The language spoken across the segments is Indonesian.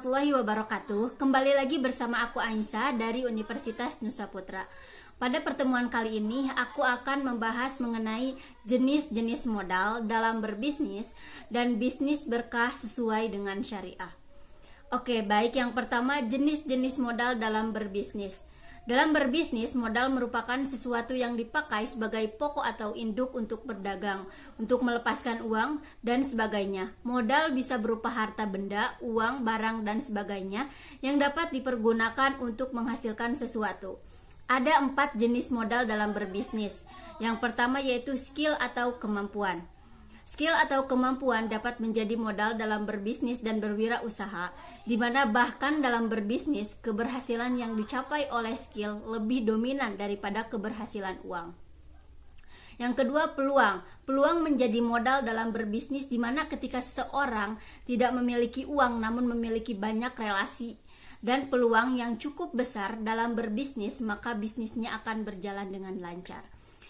warahmatullahi wabarakatuh. Kembali lagi bersama aku Aisyah dari Universitas Nusa Putra. Pada pertemuan kali ini aku akan membahas mengenai jenis-jenis modal dalam berbisnis dan bisnis berkah sesuai dengan syariah. Oke, baik, yang pertama jenis-jenis modal dalam berbisnis. Dalam berbisnis, modal merupakan sesuatu yang dipakai sebagai pokok atau induk untuk berdagang, untuk melepaskan uang, dan sebagainya. Modal bisa berupa harta benda, uang, barang, dan sebagainya yang dapat dipergunakan untuk menghasilkan sesuatu. Ada 4 jenis modal dalam berbisnis. Yang pertama yaitu skill atau kemampuan. Skill atau kemampuan dapat menjadi modal dalam berbisnis dan berwirausaha, di mana bahkan dalam berbisnis, keberhasilan yang dicapai oleh skill lebih dominan daripada keberhasilan uang. Yang kedua, peluang. Peluang menjadi modal dalam berbisnis, di mana ketika seseorang tidak memiliki uang namun memiliki banyak relasi dan peluang yang cukup besar dalam berbisnis, maka bisnisnya akan berjalan dengan lancar.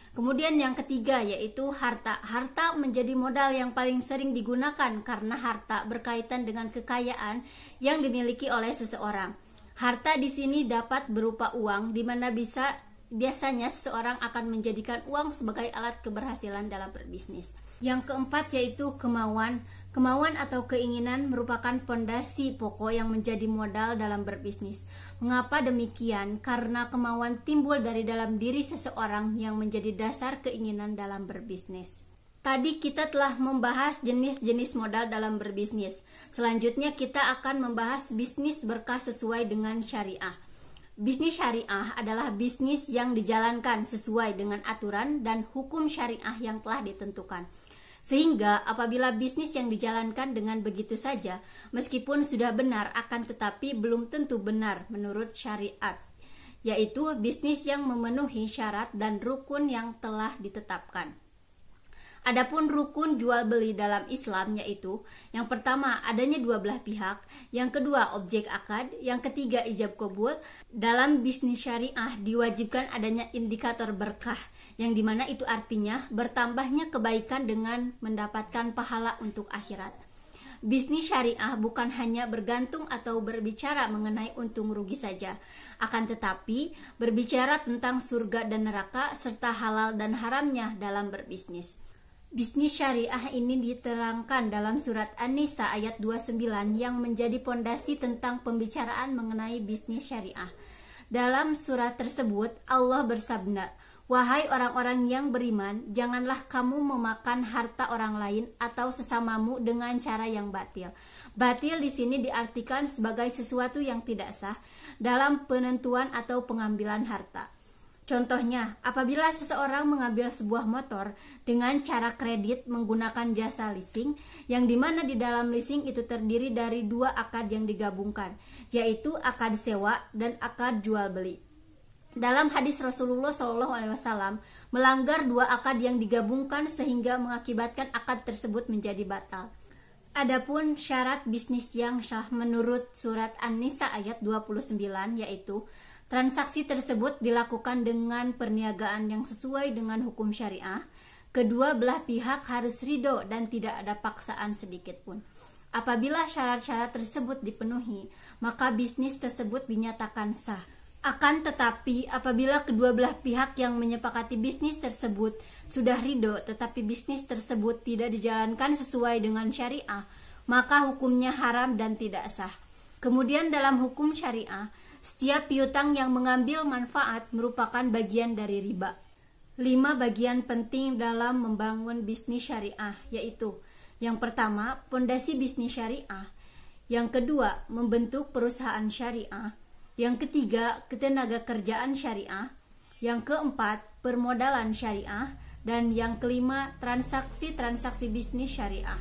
Kemudian yang ketiga yaitu harta. Harta menjadi modal yang paling sering digunakan karena harta berkaitan dengan kekayaan yang dimiliki oleh seseorang. Harta di sini dapat berupa uang, di mana biasanya seseorang akan menjadikan uang sebagai alat keberhasilan dalam berbisnis. Yang keempat yaitu kemauan. Kemauan atau keinginan merupakan pondasi pokok yang menjadi modal dalam berbisnis. Mengapa demikian? Karena kemauan timbul dari dalam diri seseorang yang menjadi dasar keinginan dalam berbisnis. Tadi kita telah membahas jenis-jenis modal dalam berbisnis. Selanjutnya kita akan membahas bisnis berkah sesuai dengan syariah. Bisnis syariah adalah bisnis yang dijalankan sesuai dengan aturan dan hukum syariah yang telah ditentukan. Sehingga apabila bisnis yang dijalankan dengan begitu saja, meskipun sudah benar akan tetapi belum tentu benar menurut syariat, yaitu bisnis yang memenuhi syarat dan rukun yang telah ditetapkan. Adapun rukun jual beli dalam Islam yaitu yang pertama adanya dua belah pihak, yang kedua objek akad, yang ketiga ijab qabul. Dalam bisnis syariah diwajibkan adanya indikator berkah, yang dimana itu artinya bertambahnya kebaikan dengan mendapatkan pahala untuk akhirat. Bisnis syariah bukan hanya bergantung atau berbicara mengenai untung rugi saja, akan tetapi berbicara tentang surga dan neraka serta halal dan haramnya dalam berbisnis. Bisnis syariah ini diterangkan dalam surat An-Nisa ayat 29 yang menjadi pondasi tentang pembicaraan mengenai bisnis syariah. Dalam surat tersebut Allah bersabda, "Wahai orang-orang yang beriman, janganlah kamu memakan harta orang lain atau sesamamu dengan cara yang batil." Batil di sini diartikan sebagai sesuatu yang tidak sah dalam penentuan atau pengambilan harta. Contohnya, apabila seseorang mengambil sebuah motor dengan cara kredit menggunakan jasa leasing, yang dimana di dalam leasing itu terdiri dari 2 akad yang digabungkan, yaitu akad sewa dan akad jual beli. Dalam hadis Rasulullah SAW melanggar 2 akad yang digabungkan sehingga mengakibatkan akad tersebut menjadi batal. Adapun syarat bisnis yang sah menurut surat An-Nisa ayat 29 yaitu transaksi tersebut dilakukan dengan perniagaan yang sesuai dengan hukum syariah. Kedua belah pihak harus ridho dan tidak ada paksaan sedikit pun. Apabila syarat-syarat tersebut dipenuhi, maka bisnis tersebut dinyatakan sah. Akan tetapi apabila kedua belah pihak yang menyepakati bisnis tersebut sudah ridho tetapi bisnis tersebut tidak dijalankan sesuai dengan syariah, maka hukumnya haram dan tidak sah. Kemudian dalam hukum syariah, setiap piutang yang mengambil manfaat merupakan bagian dari riba. 5 bagian penting dalam membangun bisnis syariah yaitu: yang pertama, pondasi bisnis syariah; yang kedua, membentuk perusahaan syariah; yang ketiga, ketenaga kerjaan syariah; yang keempat, permodalan syariah; dan yang kelima, transaksi-transaksi bisnis syariah.